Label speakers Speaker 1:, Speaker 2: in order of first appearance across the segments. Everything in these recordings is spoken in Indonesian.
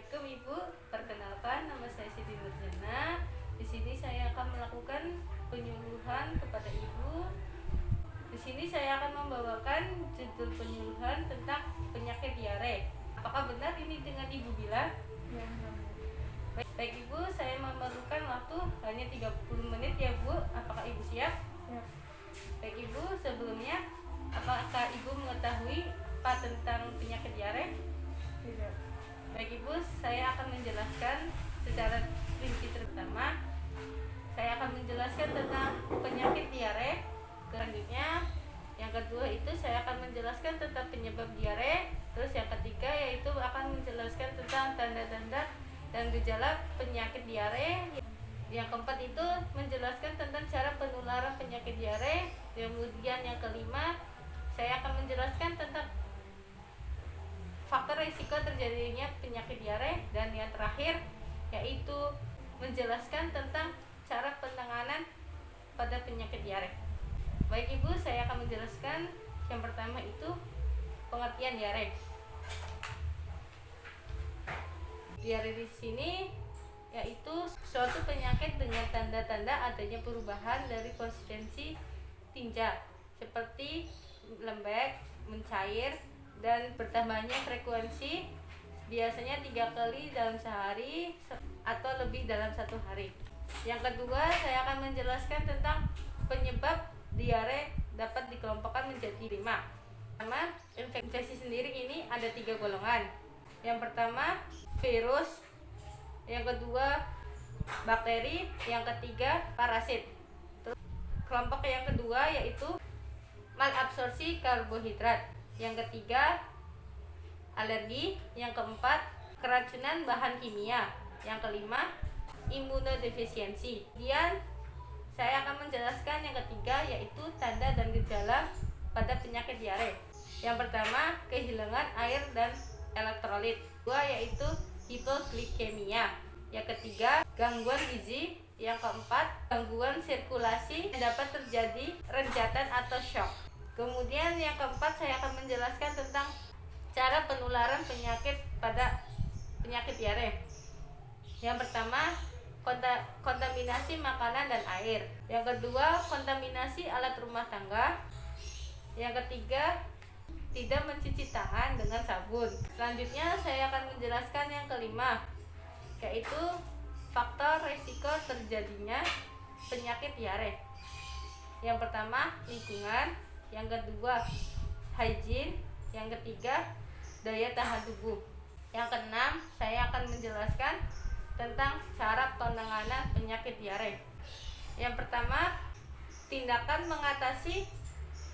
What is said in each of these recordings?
Speaker 1: Assalamualaikum Ibu, perkenalkan nama saya Siti Nurjana. Di sini saya akan melakukan penyuluhan kepada Ibu. Di sini saya akan membawakan judul penyuluhan tentang penyakit diare. Apakah benar ini dengan Ibu Bila?
Speaker 2: Ya,
Speaker 1: Baik Ibu, saya memerlukan waktu hanya 30 menit ya Bu. Apakah Ibu siap?
Speaker 2: ya.
Speaker 1: Baik Ibu, sebelumnya apakah Ibu mengetahui apa tentang penyakit diare?
Speaker 2: Tidak.
Speaker 1: Baik Ibu, saya akan menjelaskan secara rinci. Pertama, saya akan menjelaskan tentang penyakit diare. Selanjutnya, yang kedua itu saya akan menjelaskan tentang penyebab diare. Terus yang ketiga yaitu akan menjelaskan tentang tanda-tanda dan gejala penyakit diare. Yang keempat itu menjelaskan tentang cara penularan penyakit diare. Kemudian yang kelima, saya akan menjelaskan tentang faktor risiko terjadinya penyakit diare, dan yang terakhir yaitu menjelaskan tentang cara penanganan pada penyakit diare. Baik Ibu, saya akan menjelaskan yang pertama itu pengertian diare. Diare di sini yaitu suatu penyakit dengan tanda-tanda adanya perubahan dari konsistensi tinja seperti lembek, mencair, dan bertambahnya frekuensi biasanya 3 kali dalam sehari atau lebih dalam 1 hari. Yang kedua, saya akan menjelaskan tentang penyebab diare dapat dikelompokkan menjadi 5. Pertama, infeksi sendiri ini ada 3 golongan. Yang pertama, virus. Yang kedua, bakteri. Yang ketiga, parasit. Terus, kelompok yang kedua yaitu malabsorpsi karbohidrat. Yang ketiga, alergi. Yang keempat, keracunan bahan kimia. Yang kelima, imunodefisiensi. Kemudian saya akan menjelaskan yang ketiga yaitu tanda dan gejala pada penyakit diare. Yang pertama, kehilangan air dan elektrolit. Kedua yaitu hipoglikemia. Yang ketiga, gangguan gizi. Yang keempat, gangguan sirkulasi yang dapat terjadi renjatan atau shock. Kemudian yang keempat, saya akan menjelaskan tentang cara penularan penyakit pada penyakit diare. Yang pertama, kontaminasi makanan dan air. Yang kedua, kontaminasi alat rumah tangga. Yang ketiga, tidak mencuci tangan dengan sabun. Selanjutnya saya akan menjelaskan yang kelima, yaitu faktor risiko terjadinya penyakit diare. Yang pertama, lingkungan. Yang kedua, hygiene. Yang ketiga, daya tahan tubuh. Yang keenam, saya akan menjelaskan tentang cara penanganan penyakit diare. Yang pertama, tindakan mengatasi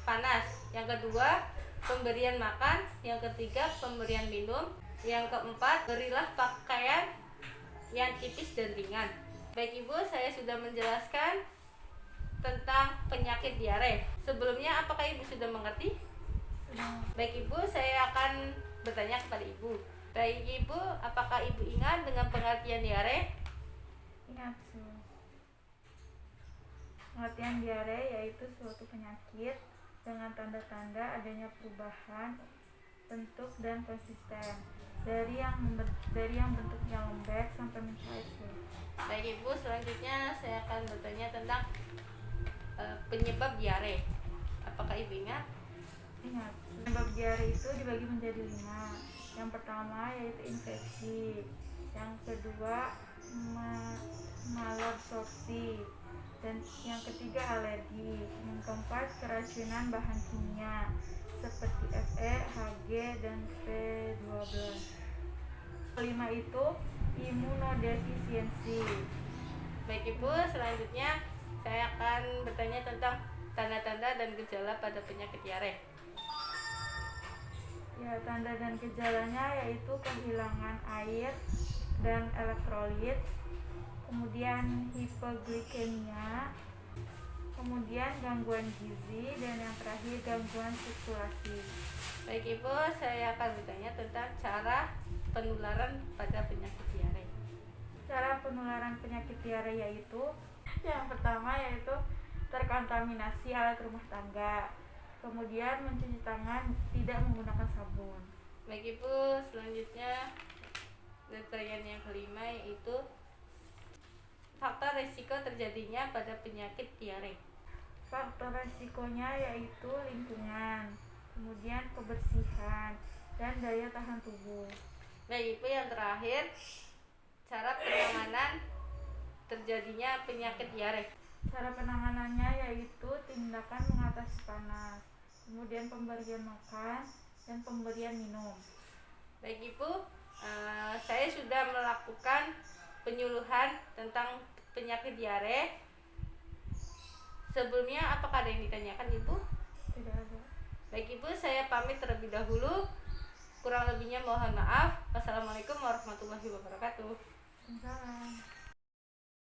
Speaker 1: panas. Yang kedua, pemberian makan. Yang ketiga, pemberian minum. Yang keempat, berilah pakaian yang tipis dan ringan. Baik Ibu, saya sudah menjelaskan tentang penyakit diare. Sebelumnya apakah Ibu sudah mengerti? Baik Ibu, saya akan bertanya kepada Ibu. Baik Ibu, apakah Ibu ingat dengan pengertian diare?
Speaker 2: Ingat, Su. Pengertian diare yaitu suatu penyakit dengan tanda-tanda adanya perubahan bentuk dan konsisten dari yang bentuknya lembek sampai mencair.
Speaker 1: Baik Ibu, selanjutnya saya akan bertanya tentang penyebab diare. Apakah Ibu ingat?
Speaker 2: Ingat, penyebab diare itu dibagi menjadi 5. Yang pertama yaitu infeksi. Yang kedua, malabsorpsi. Dan yang ketiga, alergi. Yang keempat, keracunan bahan kimia seperti Fe, Hg, dan P12. Kelima itu imunodefisiensi.
Speaker 1: Baik Ibu, selanjutnya saya akan bertanya tentang tanda-tanda dan gejala pada penyakit diare.
Speaker 2: Ya, tanda dan gejalanya yaitu kehilangan air dan elektrolit, kemudian hipoglikemia, kemudian gangguan gizi, dan yang terakhir gangguan sirkulasi.
Speaker 1: Baik Ibu, saya akan bertanya tentang cara penularan pada penyakit diare.
Speaker 2: Cara penularan penyakit diare yaitu yang pertama yaitu terkontaminasi alat rumah tangga, kemudian mencuci tangan tidak menggunakan sabun.
Speaker 1: Baik Ibu, selanjutnya pertanyaan yang kelima yaitu faktor risiko terjadinya pada penyakit diare.
Speaker 2: Faktor resikonya yaitu lingkungan, kemudian kebersihan, dan daya tahan tubuh.
Speaker 1: Baik, Ibu, yang terakhir, cara penanganan terjadinya penyakit diare.
Speaker 2: Cara penanganannya yaitu tindakan mengatasi panas, kemudian pemberian makan, dan pemberian minum.
Speaker 1: Baik, Ibu, saya sudah melakukan penyuluhan tentang penyakit diare. Sebelumnya, apakah ada yang ditanyakan, Ibu?
Speaker 2: Tidak ada.
Speaker 1: Baik, Ibu, saya pamit terlebih dahulu. Kurang lebihnya mohon maaf. Wassalamualaikum warahmatullahi wabarakatuh.
Speaker 2: Salam.